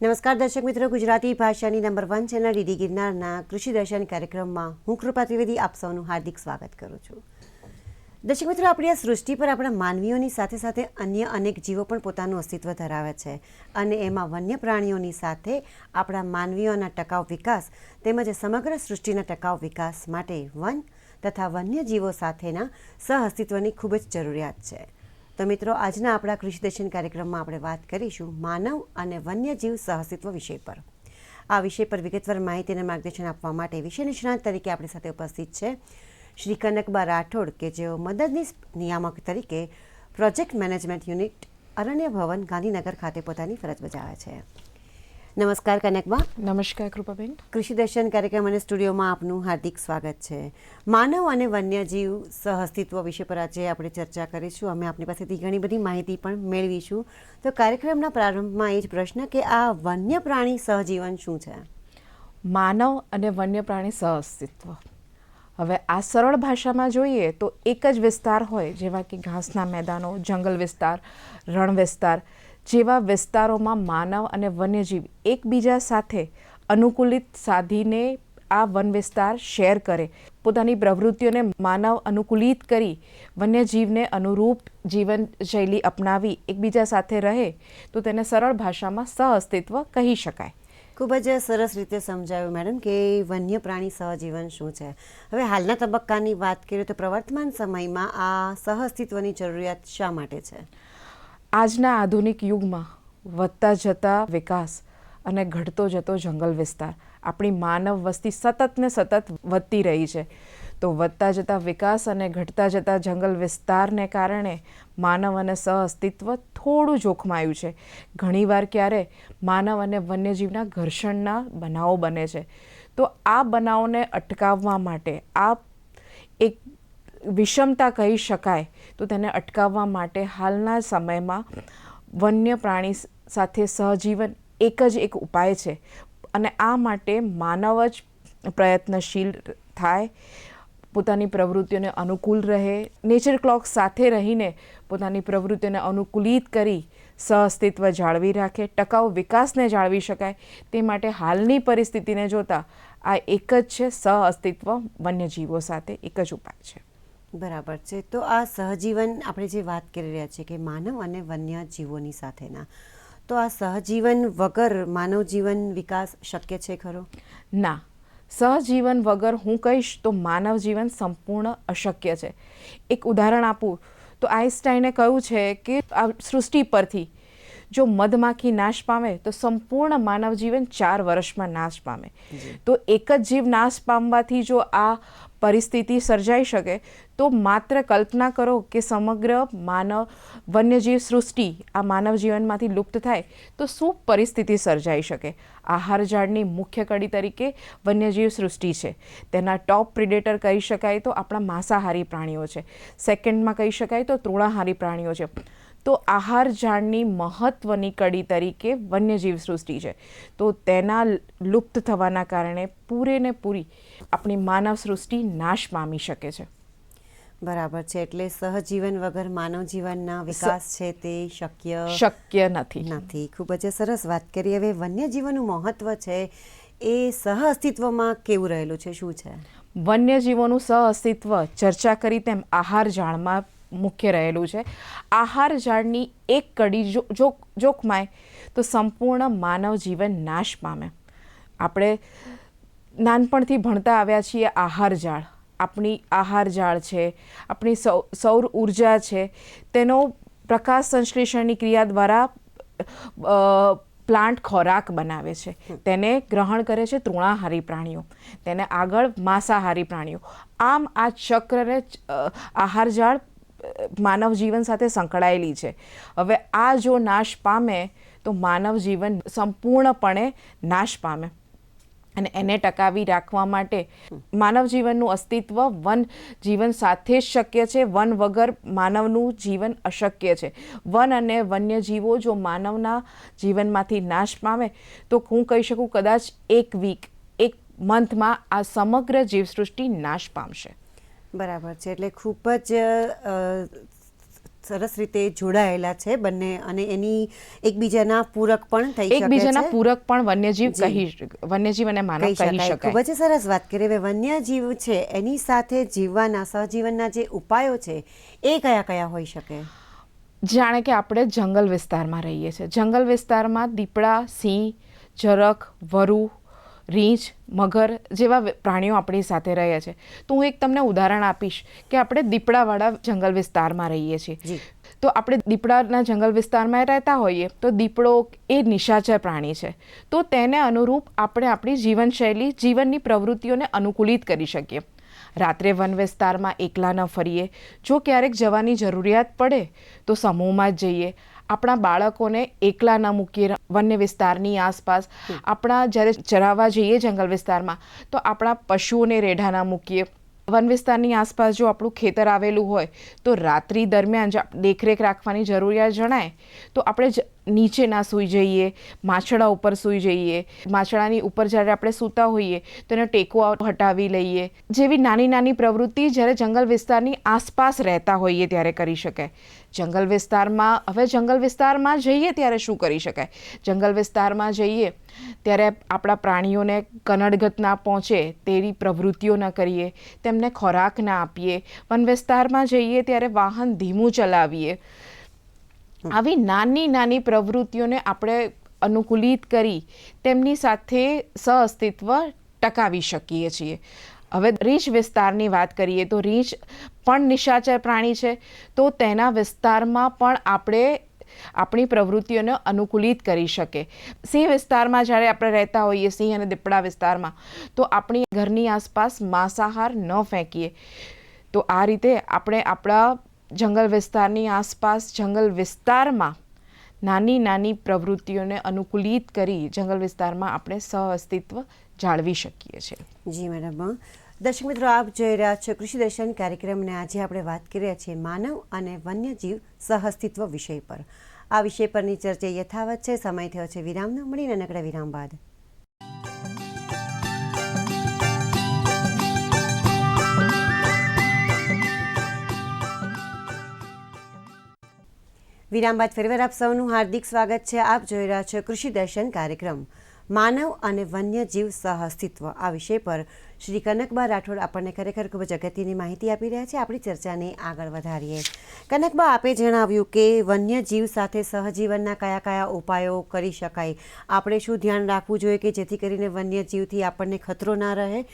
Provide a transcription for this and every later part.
નમસ્કાર દર્શક મિત્રો, ગુજરાતી ભાષાની નંબર 1 ચેનલ ડીડી ગિરનારના કૃષિ દર્શન કાર્યક્રમમાં હું કૃપા ત્રિવેદી આપ સૌનું હાર્દિક સ્વાગત કરું છું. દર્શક મિત્રો, આપણી આ સૃષ્ટિ પર આપણા માનવીઓની સાથે સાથે અન્ય અનેક જીવો પણ પોતાનું અસ્તિત્વ ધરાવે છે અને એમાં વન્ય પ્રાણીઓની સાથે આપણા માનવીઓના ટકાઉ વિકાસ તેમજ સમગ્ર સૃષ્ટિના ટકાઉ વિકાસ માટે વન તથા વન્ય જીવો સાથેના સહઅસ્તિત્વની ખૂબ જ જરૂરિયાત છે. તો મિત્રો, આજના આપણા કૃષિ દર્શન કાર્યક્રમમાં આપણે વાત કરીશું માનવ અને વન્યજીવ સહઅસ્તિત્વ વિષય પર. આ વિષય પર વિગતવાર માહિતી અને માર્ગદર્શન આપવા માટે વિષય નિષ્ણાત તરીકે આપણી સાથે ઉપસ્થિત છે શ્રી કનકબા રાઠોડ, કે જેઓ મદદનીશ નિયામક તરીકે પ્રોજેક્ટ મેનેજમેન્ટ યુનિટ અરણ્ય ભવન ગાંધીનગર ખાતે પોતાની ફરજ બજાવે છે. નમસ્કાર કનકબા. નમસ્કાર કૃપાબેન. કૃષિ દર્શન કાર્યક્રમ અને સ્ટુડિયોમાં આપનું હાર્દિક સ્વાગત છે. માનવ અને વન્યજીવ સહઅસ્તિત્વ વિષય પર આજે આપણે ચર્ચા કરીશું. અમે આપની પાસેથી ઘણી બધી માહિતી પણ મેળવીશું. તો કાર્યક્રમના પ્રારંભમાં એ જ પ્રશ્ન કે આ વન્ય પ્રાણી સહજીવન શું છે? માનવ અને વન્ય પ્રાણી સહઅસ્તિત્વ. હવે આ સરળ ભાષામાં જોઈએ તો એક જ વિસ્તાર હોય, જેવા કે ઘાસના મેદાનો, જંગલ વિસ્તાર, રણ વિસ્તાર જેવા વિસ્તારોમાં માનવ અને વન્યજીવ એકબીજા સાથે અનુકૂલિત સાધીને આ વન વિસ્તાર શેર કરે, પોતાની પ્રવૃત્તિઓને માનવ અનુકૂલિત કરી વન્યજીવને અનુરૂપ જીવનશૈલી અપનાવી એકબીજા સાથે રહે તો તેને સરળ ભાષામાં સહઅસ્તિત્વ કહી શકાય. ખૂબ જ સરસ રીતે સમજાવ્યું મેડમ કે વન્ય પ્રાણી સહજીવન શું છે. હવે હાલના તબક્કાની વાત કરીએ તો પ્રવર્તમાન સમયમાં આ સહઅસ્તિત્વની જરૂરિયાત શા માટે છે? આજના આધુનિક યુગમાં વધતા જતા વિકાસ અને ઘટતો જતો જંગલ વિસ્તાર, આપણી માનવ વસ્તી સતત ને સતત વધતી રહી છે. તો વધતા જતા વિકાસ અને ઘટતા જતા જંગલ વિસ્તારને કારણે માનવ અને સહઅસ્તિત્વ થોડું જોખમાયું છે. ઘણીવાર ક્યારે માનવ અને વન્યજીવના ઘર્ષણના બનાવો બને છે. તો આ બનાવોને અટકાવવા માટે, આ એક વિષમતા કહી શકાય, તો તેને અટકાવવા માટે હાલના સમયમાં વન્ય પ્રાણી સાથે સહજીવન એક ઉપાય છે અને આ માટે માનવ જ પ્રયત્નશીલ થાય, પોતાની પ્રવૃત્તિઓને અનુકૂળ રહે, નેચર ક્લોક સાથે રહીને પોતાની પ્રવૃત્તિઓને અનુકૂલિત કરી સહઅસ્તિત્વ જાળવી રાખે, ટકાઉ વિકાસને જાળવી શકાય. તે માટે હાલની પરિસ્થિતિને જોતા આ એક જ છે, સહઅસ્તિત્વ વન્યજીવો સાથે એક જ ઉપાય છે. બરાબર છે. તો આ સહજીવન આપણે જે વાત કરી રહ્યા છીએ કે માનવ અને વન્ય જીવોની સાથેના, તો આ સહજીવન વગર માનવ જીવન વિકાસ શક્ય છે ખરો? ના, સહજીવન વગર હું કહીશ તો માનવ જીવન સંપૂર્ણ અશક્ય છે. એક ઉદાહરણ આપું તો આઈન્સ્ટાઈને કહ્યું છે કે આ સૃષ્ટિ પરથી જો મધમાખી નાશ પામે તો સંપૂર્ણ માનવ જીવન 4 વર્ષમાં નાશ પામે. તો એક જ જીવ નાશ પામવાથી જો આ પરિસ્થિતિ સર્જાઈ શકે તો માત્ર કલ્પના કરો કે સમગ્ર વન્યજીવ સૃષ્ટિ આ માનવ જીવનમાંથી લુપ્ત થાય તો શું પરિસ્થિતિ સર્જાઈ શકે. આહાર ઝાડની મુખ્ય કડી તરીકે વન્યજીવ સૃષ્ટિ છે. તેના ટોપ પ્રિડેટર કહી શકાય તો આપણા માંસાહારી પ્રાણીઓ છે. સેકન્ડમાં કહી શકાય તો તૃણાહારી પ્રાણીઓ છે. તો આહાર ઝાડની મહત્વની કડી તરીકે વન્યજીવ સૃષ્ટિ છે. તો તેના લુપ્ત થવાના કારણે પૂરેને પૂરી આપણી માનવ સૃષ્ટિ નાશ પામી શકે છે. બરાબર છે. એટલે સહજીવન વગર માનવ જીવનના વિકાસ છે તે શક્ય નથી. ખૂબ જ સરસ વાત કરી. હવે વન્યજીવનનું મહત્વ છે એ સહઅસ્તિત્વમાં કેવું રહેલું છે, શું છે? વન્યજીવોનું સહઅસ્તિત્વ ચર્ચા કરી તેમ આહાર ઝાડમાં મુખ્ય રહેલું છે. આહાર ઝાડની એક કડી જોખમાય તો સંપૂર્ણ માનવ જીવન નાશ પામે. આપણે નાનપણથી ભણતા આવ્યા છીએ આહાર ઝાડ. આપણી આહાર ઝાડ છે, આપણી સૌર ઉર્જા છે, તેનો પ્રકાશ સંશ્લેષણની ક્રિયા દ્વારા પ્લાન્ટ ખોરાક બનાવે છે. તેને ગ્રહણ કરે છે તૃણાહારી પ્રાણીઓ, તેને આગળ માંસાહારી પ્રાણીઓ. આમ આ ચક્રને આહાર ઝાડ માનવ જીવન સાથે સંકળાયેલી છે. હવે આ જો નાશ પામે તો માનવ જીવન સંપૂર્ણપણે નાશ પામે અને એને ટકાવી રાખવા માટે માનવ જીવનનું અસ્તિત્વ વન જીવન સાથે જ શક્ય છે. વન વગર માનવનું જીવન અશક્ય છે. વન અને વન્યજીવો જો માનવના જીવનમાંથી નાશ પામે તો હું કહી શકું કદાચ એક મંથમાં આ સમગ્ર જીવસૃષ્ટિ નાશ પામશે. બરાબર છે. એટલે ખૂબ જ સરસ રીતે જોડાયેલા છે બંને, અને એની એકબીજાના પૂરક પણ થઈ શકે છે. એકબીજાના પૂરક પણ વન્યજીવ અને માનવ કહી શકાય. ખૂબ જ સરસ વાત કરી. હવે વન્યજીવ છે એની સાથે જીવવાના સહજીવનના જે ઉપાયો છે એ કયા કયા હોઈ શકે? જાણે કે આપણે જંગલ વિસ્તારમાં રહીએ છીએ. જંગલ વિસ્તારમાં દીપડા, સિંહ, જરખ, વરુ, રીંછ, મગર જેવા પ્રાણીઓ આપણી સાથે રહે છે. તો હું એક તમને ઉદાહરણ આપીશ કે આપણે દીપડાવાળા જંગલ વિસ્તારમાં રહીએ છીએ. તો આપણે દીપડાના જંગલ વિસ્તારમાં રહેતા હોઈએ તો દીપડો એ નિશાચર પ્રાણી છે. તો તેને અનુરૂપ આપણે આપણી જીવનશૈલી, જીવનની પ્રવૃત્તિઓને અનુકૂલિત કરી શકીએ. રાત્રે વન વિસ્તારમાં એકલા ન ફરીએ. જો ક્યારેક જવાની જરૂરિયાત પડે તો સમૂહમાં જ જઈએ. આપણા બાળકોને એકલા ન મૂકીએ વન્ય વિસ્તારની આસપાસ. આપણા જ્યારે ચરાવવા જઈએ જંગલ વિસ્તારમાં તો આપણા પશુઓને રેઢા ન મૂકીએ. વન વિસ્તારની આસપાસ જો આપણું ખેતર આવેલું હોય તો રાત્રિ દરમિયાન જો દેખરેખ રાખવાની જરૂરિયાત જણાય તો આપણે નીચે ના સૂઈ જઈએ, માછડા ઉપર સૂઈ જઈએ. માછડાની ઉપર જ્યારે આપણે સૂતા હોઈએ તો એનો ટેકો હટાવી લઈએ. જેવી નાની નાની પ્રવૃત્તિ જ્યારે જંગલ વિસ્તારની આસપાસ રહેતા હોઈએ ત્યારે કરી શકાય. જંગલ વિસ્તારમાં જઈએ ત્યારે શું કરી શકાય? જંગલ વિસ્તારમાં જઈએ ત્યારે આપણા પ્રાણીઓને કનડગત ના પહોંચે તેવી પ્રવૃત્તિઓ ન કરીએ, તેમને ખોરાક ના આપીએ. વન વિસ્તારમાં જઈએ ત્યારે વાહન ધીમું ચલાવીએ. આવી નાની નાની પ્રવૃત્તિઓને આપણે અનુકૂલિત કરી તેમની સાથે સહઅસ્તિત્વ ટકાવી શકીએ છીએ. હવે રીંછ વિસ્તારની વાત કરીએ તો રીંછ પણ નિશાચર પ્રાણી છે. તો તેના વિસ્તારમાં પણ આપણે આપણી પ્રવૃત્તિઓને અનુકૂલિત કરી શકે. સિંહ વિસ્તારમાં જ્યારે આપણે રહેતા હોઈએ, સિંહ અને દીપડા વિસ્તારમાં, તો આપણી ઘરની આસપાસ માંસાહાર ન ફેંકીએ. તો આ રીતે આપણે આપણા જંગલ વિસ્તારની આસપાસ જંગલ વિસ્તારમાં નાની નાની પ્રવૃત્તિઓને અનુકૂલિત કરી જંગલ વિસ્તારમાં આપણે સહઅસ્તિત્વ જાળવી શકીએ છીએ. જી મેડમ. દર્શક મિત્રો, આપ જોઈ રહ્યા છો કૃષિ દર્શન કાર્યક્રમને. આજે આપણે વાત કરી રહ્યા છીએ માનવ અને વન્યજીવ સહઅસ્તિત્વ વિષય પર. આ વિષય પરની ચર્ચા યથાવત છે. સમય થયો છે વિરામનો. મળીને નાનકડા વિરામ બાદ. વિરામ બાદ ફરીવાર આપ સૌનું હાર્દિક સ્વાગત છે. આપ જોઈ રહ્યા છો કૃષિ દર્શન કાર્યક્રમ. માનવ અને વન્યજીવ સહઅસ્તિત્વ આ વિષય પર શ્રી કનકબા રાઠોડ આપણને ખરેખર ખૂબ જ અગત્યની માહિતી આપી રહ્યા છે. આપણી ચર્ચાને આગળ વધારીએ. કનકબા, આપે જણાવ્યું કે વન્યજીવ સાથે સહજીવનના કયા કયા ઉપાયો કરી શકાય. આપણે શું ધ્યાન રાખવું જોઈએ કે જેથી કરીને વન્યજીવથી આપણને ખતરો ના રહે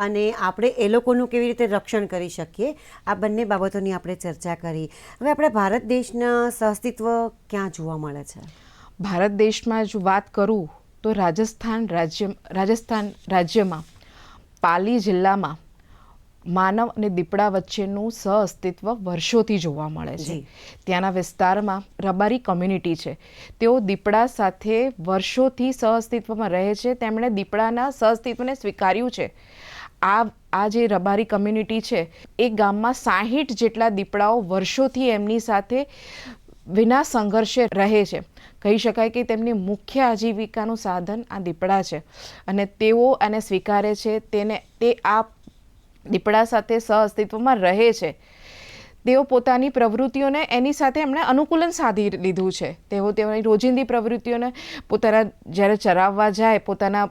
અને આપણે એ લોકોનું કેવી રીતે રક્ષણ કરી શકીએ. આ બંને બાબતોની આપણે ચર્ચા કરી. હવે આપણે ભારત દેશના સહઅસ્તિત્વ ક્યાં જોવા મળે છે? ભારત દેશમાં જો વાત કરું તો રાજસ્થાન રાજ્યમાં પાલી જિલ્લામાં માનવ અને દીપડા વચ્ચેનું સહઅસ્તિત્વ વર્ષોથી જોવા મળે છે. ત્યાંના વિસ્તારમાં રબારી કમ્યુનિટી છે. તેઓ દીપડા સાથે વર્ષોથી સહઅસ્તિત્વમાં રહે છે. તેમણે દીપડાના સહઅસ્તિત્વને સ્વીકાર્યું છે. આ જે રબારી કમ્યુનિટી છે એ ગામમાં 60 જેટલા દીપડાઓ વર્ષોથી એમની સાથે વિના સંઘર્ષે રહે છે. કહી શકાય કે તેમની મુખ્ય આજીવિકાનું સાધન આ દીપડા છે અને તેઓ આને સ્વીકારે છે. તે આ દીપડા સાથે સહઅસ્તિત્વમાં રહે છે. તેઓ પોતાની પ્રવૃત્તિઓને એની સાથે એમણે અનુકૂલન સાધી લીધું છે. તેઓ તેમની રોજિંદી પ્રવૃત્તિઓને પોતાના જ્યારે ચરાવવા જાય પોતાના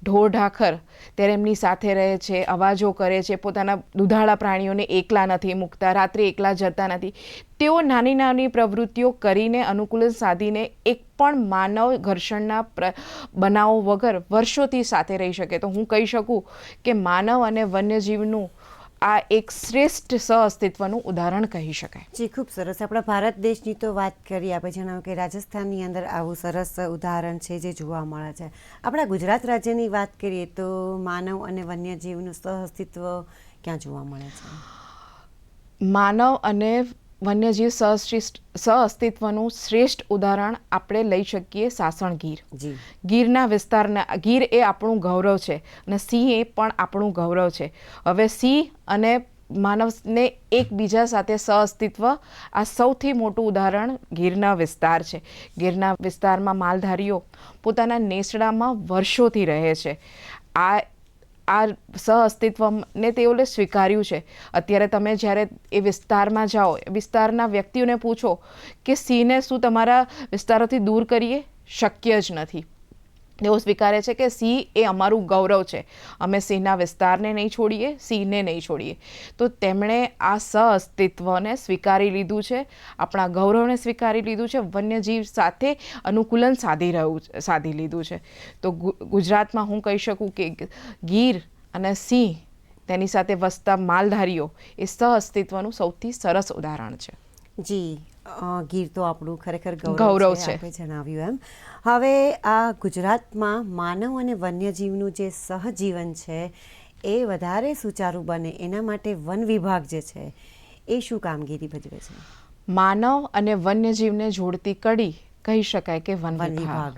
ઢોર ઢાખર ત્યારે એમની સાથે રહે છે, અવાજો કરે છે. પોતાના દુધાળા પ્રાણીઓને એકલા નથી મૂકતા, રાત્રે એકલા જતા નથી. તેઓ નાની નાની પ્રવૃત્તિઓ કરીને અનુકૂલન સાધીને એક પણ માનવ ઘર્ષણના બનાવો વગર વર્ષોથી સાથે રહી શકે. તો હું કહી શકું કે માનવ અને વન્યજીવનું આ એક શ્રેષ્ઠ સહઅસ્તિત્વનું ઉદાહરણ કહી શકાય. જી, ખૂબ સરસ. આપણા ભારત દેશની તો વાત કરીએ. આપણે જણાવ્યું કે રાજસ્થાનની અંદર આવું સરસ ઉદાહરણ છે જે જોવા મળે છે. આપણા ગુજરાત રાજ્યની વાત કરીએ તો માનવ અને વન્યજીવનું સહઅસ્તિત્વ ક્યાં જોવા મળે છે? માનવ અને વન્યજીવ સહઅસ્તિત્વનું શ્રેષ્ઠ ઉદાહરણ આપણે લઈ શકીએ સાસણ ગીર. ગીરના વિસ્તારના ગીર એ આપણું ગૌરવ છે અને સિંહ એ પણ આપણું ગૌરવ છે. હવે સિંહ અને માનવને એકબીજા સાથે સહઅસ્તિત્વ આ સૌથી મોટું ઉદાહરણ ગીરના વિસ્તાર છે. ગીરના વિસ્તારમાં માલધારીઓ પોતાના નેસડામાં વર્ષોથી રહે છે. આ સહઅસ્તિત્વને તેઓએ સ્વીકાર્યું છે. અત્યારે તમે જ્યારે એ વિસ્તારમાં જાઓ, વિસ્તારના વ્યક્તિઓને પૂછો કે સિંહને શું તમારા વિસ્તારોથી દૂર કરીએ, શક્ય જ નથી. તેઓ સ્વીકારે છે કે સિંહ એ અમારું ગૌરવ છે, અમે સિંહના વિસ્તારને નહીં છોડીએ, સિંહને નહીં છોડીએ. તો તેમણે આ સહઅસ્તિત્વને સ્વીકારી લીધું છે, આપણા ગૌરવને સ્વીકારી લીધું છે, વન્યજીવ સાથે અનુકૂલન સાધી લીધું છે. તો ગુજરાતમાં હું કહી શકું કે ગીર અને સિંહ તેની સાથે વસતા માલધારીઓ એ સહઅસ્તિત્વનું સૌથી સરસ ઉદાહરણ છે. જી, ગીર તો આપણું ખરેખર ગૌરવ છે, છે. આપણે જણાવ્યું એમ. હવે આ ગુજરાતમાં માનવ અને વન્યજીવનું જે સહજીવન છે એ વધારે સુચારું બને એના માટે વન વિભાગ જે છે એ શું કામગીરી ભજવે છે? માનવ અને વન્યજીવને જોડતી કડી કહી શકાય કે વન વિભાગ.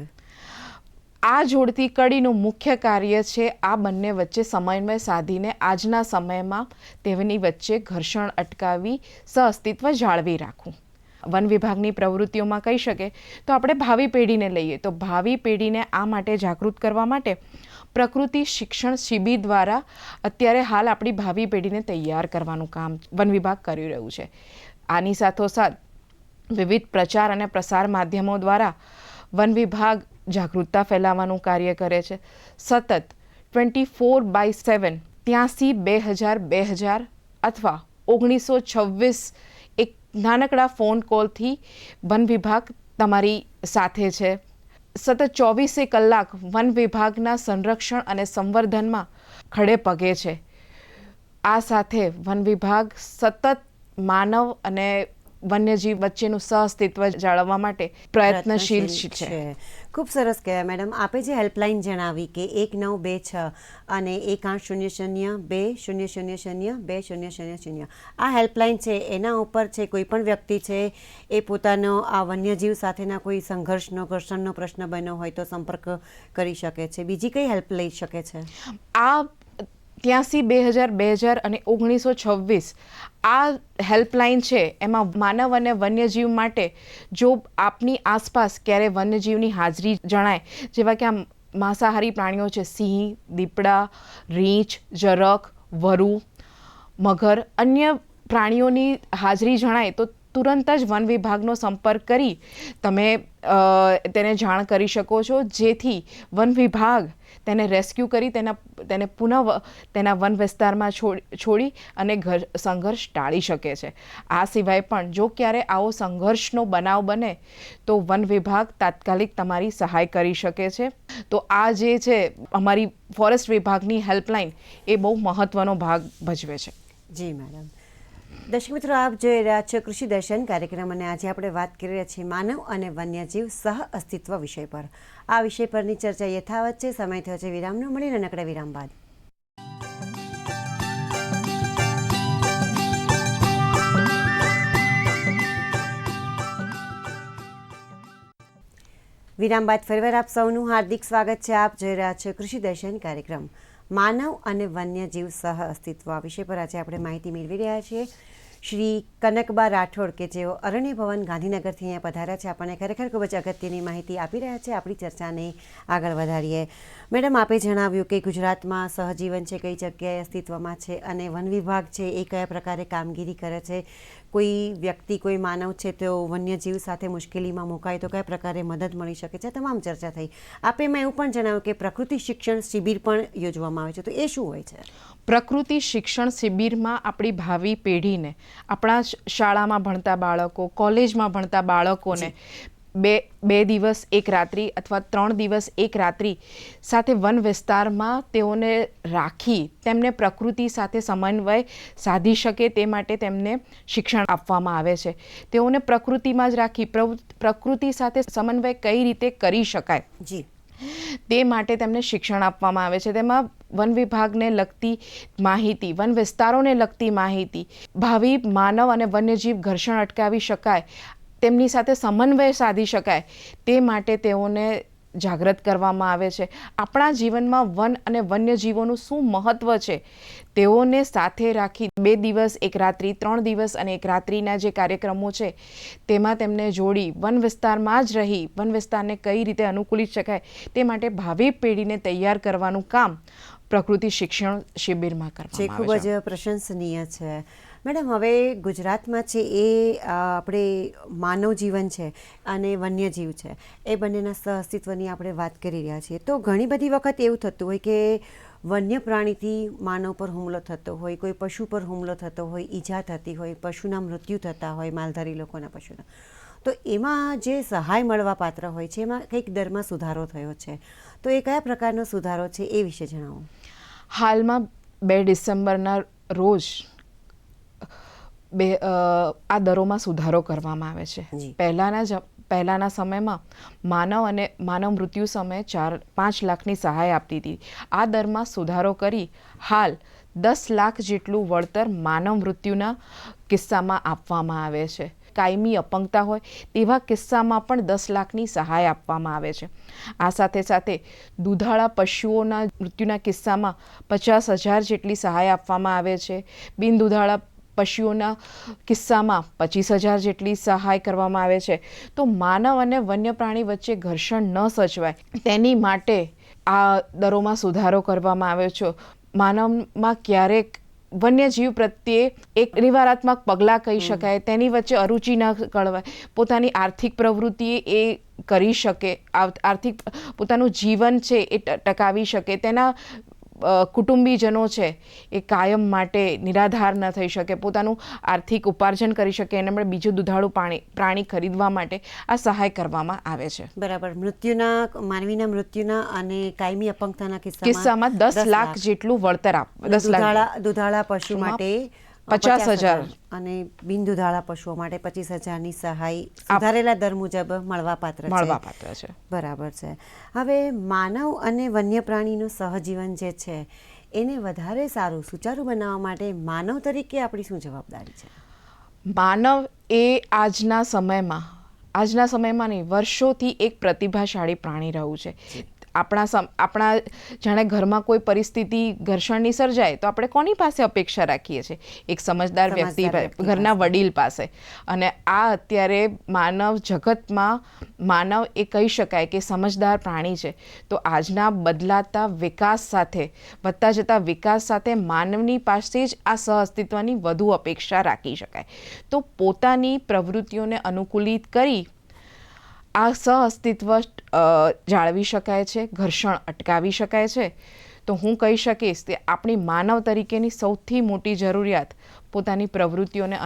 આ જોડતી કડીનું મુખ્ય કાર્ય છે આ બંને વચ્ચે સમન્વય સાધીને આજના સમયમાં તેની વચ્ચે ઘર્ષણ અટકાવી સહઅસ્તિત્વ જાળવી રાખવું. વન વિભાગની પ્રવૃત્તિઓમાં કહી શકે તો આપણે ભાવિ પેઢીને લઈએ તો ભાવિ પેઢીને આ માટે જાગૃત કરવા માટે પ્રકૃતિ શિક્ષણ શિબિર દ્વારા અત્યારે હાલ આપણી ભાવિ પેઢીને તૈયાર કરવાનું કામ વન વિભાગ કરી રહ્યું છે. આની સાથોસાથ વિવિધ પ્રચાર અને પ્રસાર માધ્યમો દ્વારા વન વિભાગ જાગૃતતા ફેલાવવાનું કાર્ય કરે છે. સતત 24/7 83-2000 અથવા 1926 એક નાનકડા ફોન કોલથી વન વિભાગ તમારી સાથે છે. સતત 24 કલાક વન વિભાગના સંરક્ષણ અને સંવર્ધનમાં ખડે પગે છે. આ સાથે વન વિભાગ સતત માનવ અને વન્યજીવ વચ્ચેનું સહઅસ્તિત્વ જાળવવા માટે પ્રયત્નશીલ છે. ખૂબ સરસ કહેવાય મેડમ. આપે જે હેલ્પલાઇન જણાવી કે 1926 અને 1800-2000-2000 આ હેલ્પલાઇન છે, એના ઉપર છે કોઈ પણ વ્યક્તિ છે એ પોતાનો આ વન્યજીવ સાથેના કોઈ સંઘર્ષનો ઘર્ષણનો પ્રશ્ન બન્યો હોય તો સંપર્ક કરી શકે છે. બીજી કઈ હેલ્પ લઈ શકે છે? આ 83-2000 અને 1926 આ હેલ્પલાઇન છે. એમાં માનવ અને વન્યજીવ માટે જો આપની આસપાસ ક્યારે વન્યજીવની હાજરી જણાય, જેવા કે આ માંસાહારી પ્રાણીઓ છે, સિંહ, દીપડા, રીંછ, જરખ, વરુ, મગર, અન્ય પ્રાણીઓની હાજરી જણાય તો તુરંત જ વન વિભાગનો સંપર્ક કરી તમે તેને જાણ કરી શકો છો, જેથી વન વિભાગ તેને રેસ્ક્યુ કરી તેને પુનઃ તેના વન વિસ્તારમાં છોડી અને સંઘર્ષ ટાળી શકે છે. આ સિવાય પણ જો ક્યારે આવો સંઘર્ષનો બનાવ બને તો વન વિભાગ તાત્કાલિક તમારી સહાય કરી શકે છે. તો આ જે છે અમારી ફોરેસ્ટ વિભાગની હેલ્પલાઇન એ બહુ મહત્ત્વનો ભાગ ભજવે છે. જી મેડમ. દર્શક મિત્રો, આપ જોઈ રહ્યા છો કૃષિ દર્શન કાર્યક્રમ અને આજે આપણે વાત કરી રહ્યા છીએ માનવ અને વન્યજીવ સહ અસ્તિત્વ વિષય પર. આ વિષય પરની ચર્ચા યથાવત છે. સમય થયો છે વિરામનો. મળી નાનકડા વિરામ બાદ. વિરામ બાદ ફરીવાર આપ સૌનું હાર્દિક સ્વાગત છે. આપ જોઈ રહ્યા છો કૃષિ દર્શન કાર્યક્રમ માનવ અને વન્યજીવ સહ અસ્તિત્વ. આ વિષય પર આજે આપણે માહિતી મેળવી રહ્યા છીએ શ્રી કનકબા રાઠોડ કે જેઓ અરણ્ય ભવન ગાંધીનગરથી અહીંયા પધાર્યા છે. આપણને ખરેખર ખૂબ જ અગત્યની માહિતી આપી રહ્યા છે. આપણી ચર્ચાને આગળ વધારીએ. મેડમ, આપે જણાવ્યું કે ગુજરાતમાં સહજીવન છે કઈ જગ્યાએ અસ્તિત્વમાં છે અને વન વિભાગ છે એ કયા પ્રકારે કામગીરી કરે છે. કોઈ વ્યક્તિ, કોઈ માનવ છે તો વન્યજીવ સાથે મુશ્કેલીમાં મુકાય તો કયા પ્રકારે મદદ મળી શકે છે, તમામ ચર્ચા થઈ. આપે એમાં એવું પણ જણાવ્યું કે પ્રકૃતિ શિક્ષણ શિબિર પણ યોજવામાં આવે છે, તો એ શું હોય છે? પ્રકૃતિ શિક્ષણ શિબિરમાં આપણી ભાવિ પેઢીને, આપણા શાળામાં ભણતા બાળકો, કોલેજમાં ભણતા બાળકોને બે દિવસ એક રાત્રિ અથવા 3 દિવસ એક રાત્રિ સાથે વન વિસ્તારમાં તેઓને રાખી તેમને પ્રકૃતિ સાથે સમન્વય સાધી શકે તે માટે તેમને શિક્ષણ આપવામાં આવે છે. તેઓને પ્રકૃતિમાં જ રાખી પ્રકૃતિ સાથે સમન્વય કઈ રીતે કરી શકાય જી તે માટે તેમને શિક્ષણ આપવામાં આવે છે. તેમાં વન વિભાગને લગતી માહિતી, વન વિસ્તારોને લગતી માહિતી, ભાવિ માનવ અને વન્યજીવ ઘર્ષણ અટકાવી શકાય, તેમની સાથે સમન્વય સાધી શકાય તે માટે તેઓને જાગૃત કરવામાં આવે છે. આપણા જીવનમાં વન અને વન્યજીવોનું શું મહત્ત્વ છે તેઓને સાથે રાખી 2 દિવસ 1 રાત્રિ 3 દિવસ અને 1 રાત્રિના જે કાર્યક્રમો છે તેમાં તેમને જોડી વન વિસ્તારમાં જ રહી વન વિસ્તારને કઈ રીતે અનુકૂલિત શકાય તે માટે ભાવિ પેઢીને તૈયાર કરવાનું કામ પ્રકૃતિ શિક્ષણ શિબિરમાં જે કરવામાં ખૂબ આવે છે. જ પ્રશંસનીય છે. મેડમ, હવે ગુજરાતમાં છે એ આપણે માનવ જીવન છે અને વન્યજીવ છે એ બંનેના સહઅસ્તિત્વની આપણે વાત કરી રહ્યા છીએ. તો ઘણી બધી વખત એવું થતું હોય કે વન્ય પ્રાણીથી માનવ પર હુમલો થતો હોય, કોઈ પશુ પર હુમલો થતો હોય, ઈજા થતી હોય, પશુના મૃત્યુ થતા હોય, માલધારી લોકોના પશુના, તો એમાં જે સહાય મળવા પાત્ર હોય છે એમાં કંઈક દરમાં સુધારો થયો છે. તો એ કયા પ્રકારનો સુધારો છે એ વિશે જણાવો. હાલમાં 2 ડિસેમ્બરના રોજ આ દરોમાં સુધારો કરવામાં આવે છે. જી. પહેલાના સમયમાં માનવ મૃત્યુ સમયે 5 લાખની સહાય આપતી હતી. આ દરમાં સુધારો કરી હાલ 10 લાખ જેટલું વળતર માનવ મૃત્યુના કિસ્સામાં આપવામાં આવે છે. કાયમી અપંગતા હોય તેવા કિસ્સામાં પણ 10 લાખની સહાય આપવામાં આવે છે. આ સાથે સાથે દુધાળા પશુઓના મૃત્યુના કિસ્સામાં 50,000 જેટલી સહાય આપવામાં આવે છે. બિન દુધાળા પશુઓના કિસ્સામાં 25,000 જેટલી સહાય કરવામાં આવે છે. તો માનવ અને વન્ય પ્રાણી વચ્ચે ઘર્ષણ ન સચવાય તેની માટે આ દરોમાં સુધારો કરવામાં આવ્યો છે. માનવમાં ક્યારેક વન્યજીવ પ્રત્યે એક નિવારાત્મક પગલાં કહી શકાય, તેની વચ્ચે અરુચિ ન કળવાય, પોતાની આર્થિક પ્રવૃત્તિ એ કરી શકે, આર્થિક પોતાનું જીવન છે એ ટકાવી શકે, તેના કુટુંબીજનો છે એ કાયમ માટે નિરાધાર ન થઈ શકે, પોતાનું આર્થિક ઉપાર્જન કરી શકે, એને માટે બીજું દુધાળું પ્રાણી ખરીદવા માટે આ સહાય કરવામાં આવે છે. બરાબર. માનવીના મૃત્યુના અને કાયમી અપંગતાના કિસ્સામાં 10 લાખ જેટલું વળતર દુધાળા પશુ માટે 50,000 અને બિન દુધાળા પશુઓ માટે 25,000ની સહાય સુધારેલા દર મુજબ મળવાપાત્ર છે. બરાબર છે. હવે માનવ અને વન્ય પ્રાણીનું સહજીવન જે છે એને વધારે સારું સુચારું બનાવવા માટે માનવ તરીકે આપણી શું જવાબદારી છે? માનવ એ આજના સમયમાં નહીં, વર્ષોથી એક પ્રતિભાશાળી પ્રાણી રહ્યું છે. આપણા જાણે ઘરમાં કોઈ પરિસ્થિતિ ઘર્ષણની સર્જાય તો આપણે કોની પાસે અપેક્ષા રાખીએ છીએ? એક સમજદાર વ્યક્તિ, ઘરના વડીલ પાસે. અને આ અત્યારે માનવ જગતમાં માનવ એ કહી શકાય કે સમજદાર પ્રાણી છે. તો આજના બદલાતા વિકાસ સાથે, વધતા જતા વિકાસ સાથે માનવની પાસે જ આ સહઅસ્તિત્વની વધુ અપેક્ષા રાખી શકાય. તો પોતાની પ્રવૃત્તિઓને અનુકૂલિત કરી આ સહઅસ્તિત્વ જાળવી શકાય છે, ઘર્ષણ અટકાવી શકાય છે. તો હું કહી શકીશ કે આપણી માનવ તરીકેની સૌથી મોટી જરૂરિયાત પોતાની પ્રવૃત્તિઓને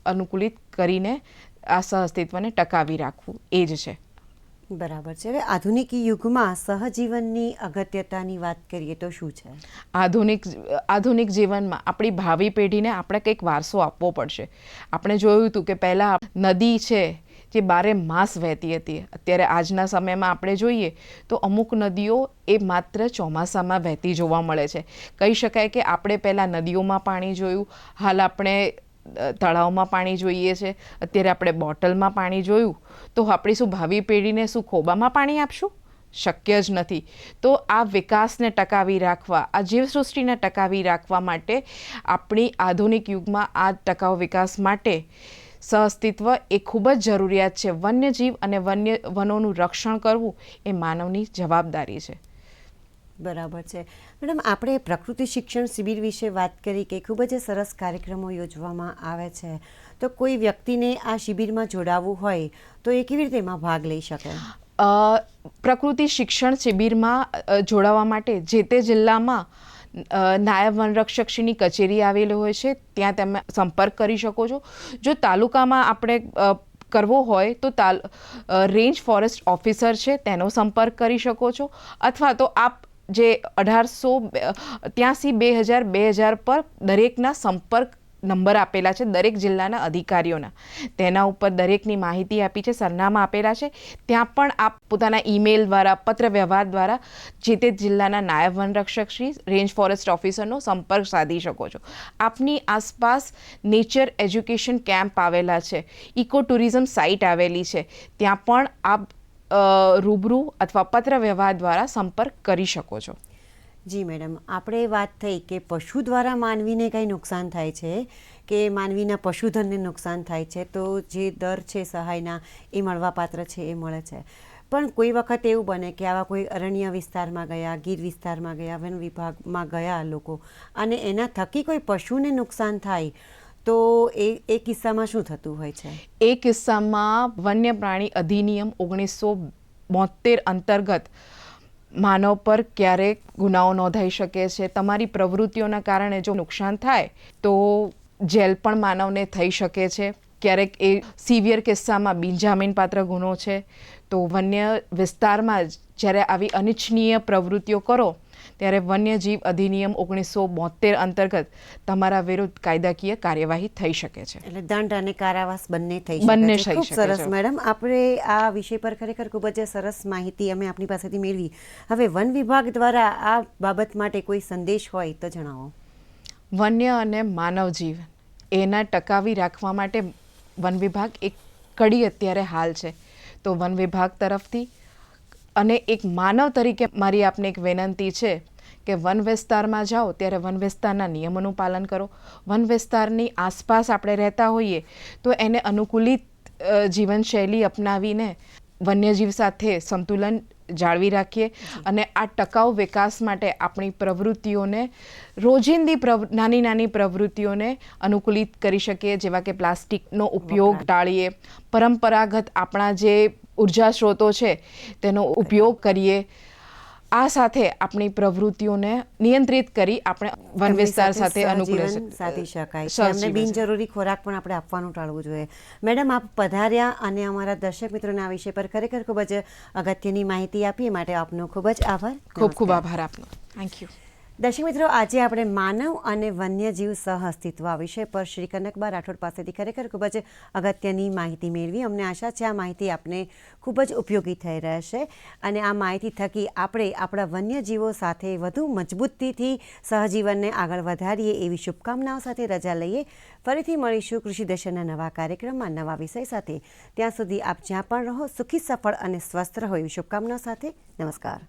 અનુકૂલિત કરીને આ સહઅસ્તિત્વને ટકાવી રાખવું એ જ છે. બરાબર છે. હવે આધુનિક યુગમાં સહજીવનની અગત્યતાની વાત કરીએ તો શું છે? આધુનિક જીવનમાં આપણી ભાવિ પેઢીને આપણે કંઈક વારસો આપવો પડશે. આપણે જોયું હતું કે પહેલાં નદી છે જે 12 માસ વહેતી હતી. અત્યારે આજના સમયમાં આપણે જોઈએ તો અમુક નદીઓ એ માત્ર ચોમાસામાં વહેતી જોવા મળે છે. કહી શકાય કે આપણે પહેલાં નદીઓમાં પાણી જોયું, હાલ આપણે તળાવમાં પાણી જોઈએ છે, અત્યારે આપણે બોટલમાં પાણી જોયું. તો આપણી શું ભાવિ પેઢીને શું ખોબામાં પાણી આપશું? શક્ય જ નથી. તો આ વિકાસને ટકાવી રાખવા, આ જીવસૃષ્ટિને ટકાવી રાખવા માટે આપણી આધુનિક યુગમાં આ ટકાઉ વિકાસ માટે સહઅસ્તિત્વ એ ખૂબ જ જરૂરિયાત છે. વન્યજીવ અને વનોનું રક્ષણ કરવું એ માનવની જવાબદારી છે. બરાબર છે. મેડમ, આપણે પ્રકૃતિ શિક્ષણ શિબિર વિશે વાત કરી કે ખૂબ જ સરસ કાર્યક્રમો યોજવામાં આવે છે. તો કોઈ વ્યક્તિને આ શિબિરમાં જોડાવવું હોય તો એ કેવી રીતે એમાં ભાગ લઈ શકે? પ્રકૃતિ શિક્ષણ શિબિરમાં જોડાવા માટે જે તે જિલ્લામાં નાયબ વનરક્ષકશ્રીની કચેરી આવેલી હોય છે, ત્યાં તમે સંપર્ક કરી શકો છો. જો તાલુકામાં આપણે કરવો હોય તો રેન્જ ફોરેસ્ટ ઓફિસર છે તેનો સંપર્ક કરી શકો છો, અથવા તો આપ જે 1883-2000 પર દરેકના સંપર્ક નંબર આપેલા છે, દરેક જિલ્લાના અધિકારીઓના, તેના ઉપર દરેકની માહિતી આપી છે, સરનામા આપેલા છે. ત્યાં પણ આપ પોતાના ઈમેલ દ્વારા, પત્ર વ્યવહાર દ્વારા જે તે જિલ્લાના નાયબ વનરક્ષક શ્રી, રેન્જ ફોરેસ્ટ ઓફિસરનો સંપર્ક સાધી શકો છો. આપની આસપાસ નેચર એજ્યુકેશન કેમ્પ આવેલા છે, ઇકો ટુરિઝમ સાઇટ આવેલી છે, ત્યાં પણ આપ રૂબરૂ અથવા પત્ર વ્યવહાર દ્વારા સંપર્ક કરી શકો છો. જી મેડમ, આપણે વાત થઈ કે પશુ દ્વારા માનવીને કંઈ નુકસાન થાય છે કે માનવીના પશુધનને નુકસાન થાય છે, તો જે દર છે સહાયના એ મળવાપાત્ર છે, એ મળે છે. પણ કોઈ વખત એવું બને કે આવા કોઈ અરણ્ય વિસ્તારમાં ગયા, ગીર વિસ્તારમાં ગયા, વન વિભાગમાં ગયા લોકો, અને એના થકી કોઈ પશુને નુકસાન થાય તો એ કિસ્સામાં શું થતું હોય છે? એ કિસ્સામાં વન્ય પ્રાણી અધિનિયમ 1972 અંતર્ગત માનવ પર ક્યારેક ગુનાઓ નોંધાઈ શકે છે. તમારી પ્રવૃત્તિઓના કારણે જો નુકસાન થાય તો જેલ પણ માનવને થઈ શકે છે. ક્યારેક એ સિવિયર કિસ્સામાં બિનજામીનપાત્ર ગુનો છે. તો વન્ય વિસ્તારમાં જ્યારે આવી અનિચ્છનીય પ્રવૃત્તિઓ કરો ત્યારે વન્યજીવ અધિનિયમ 1972 અંતર્ગત તમારા વિરુદ્ધ કાયદાકીય કાર્યવાહી થઈ શકે છે. એટલે દંડ અને કારાવાસ બંને થઈ બંને શકે છે. થઈ ખૂબ શકે સરસ છે. મેડમ, આપણે આ વિષય પર ખરેખર ખૂબ જ સરસ માહિતી અમે આપની પાસેથી મેળવી. હવે વન વિભાગ દ્વારા આ બાબત માટે કોઈ સંદેશ હોય તો જણાવો. વન્ય અને માનવ જીવ એના ટકાવી રાખવા માટે વન વિભાગ એક કડી અત્યારે હાલ છે. તો વન વિભાગ તરફથી અને એક માનવ તરીકે મારી આપને એક વિનંતી છે કે વન વિસ્તારમાં જાઓ ત્યારે વન વિસ્તારના નિયમોનું પાલન કરો. વન વિસ્તારની આસપાસ આપણે રહેતા હોઈએ તો એને અનુકૂલિત જીવનશૈલી અપનાવીને વન્યજીવ સાથે સંતુલન જાળવી રાખીએ અને આ ટકાઉ વિકાસ માટે આપણી પ્રવૃત્તિઓને રોજિંદી નાની નાની પ્રવૃત્તિઓને અનુકૂલિત કરી શકીએ, જેવા કે પ્લાસ્ટિકનો ઉપયોગ ટાળીએ, પરંપરાગત આપણા જે ઉર્જા સ્ત્રોતો છે તેનો ઉપયોગ કરીએ. આ સાથે આપણી પ્રવૃત્તિઓને નિયંત્રિત કરી આપણે વન વિસ્તાર સાથે સહજીવન સાધી શકાય છે. એમને બિનજરૂરી ખોરાક પણ આપણે આપવાનું ટાળવું જોઈએ. મેડમ, આપ પધાર્યા અને અમારા દર્શક મિત્રોને આ વિષય પર ખરેખર ખૂબ જ અગત્યની માહિતી આપી, માટે આપનો ખૂબ જ આભાર. ખૂબ ખૂબ આભાર આપનો. Thank you. દર્શક મિત્રો, આજે આપણે માનવ અને વન્યજીવ સહઅસ્તિત્વ આ વિષય પર શ્રી કનકબા રાઠોડ પાસેથી ખરેખર ખૂબ જ અગત્યની માહિતી મેળવી. અમને આશા છે આ માહિતી આપને ખૂબ જ ઉપયોગી થઈ રહેશે અને આ માહિતી થકી આપણે આપણા વન્યજીવો સાથે વધુ મજબૂતીથી સહજીવનને આગળ વધારીએ એવી શુભકામનાઓ સાથે રજા લઈએ. ફરીથી મળીશું કૃષિ દર્શનના નવા કાર્યક્રમમાં નવા વિષય સાથે. ત્યાં સુધી આપ જ્યાં પણ રહો, સુખી, સફળ અને સ્વસ્થ રહો એવી શુભકામનાઓ સાથે. નમસ્કાર.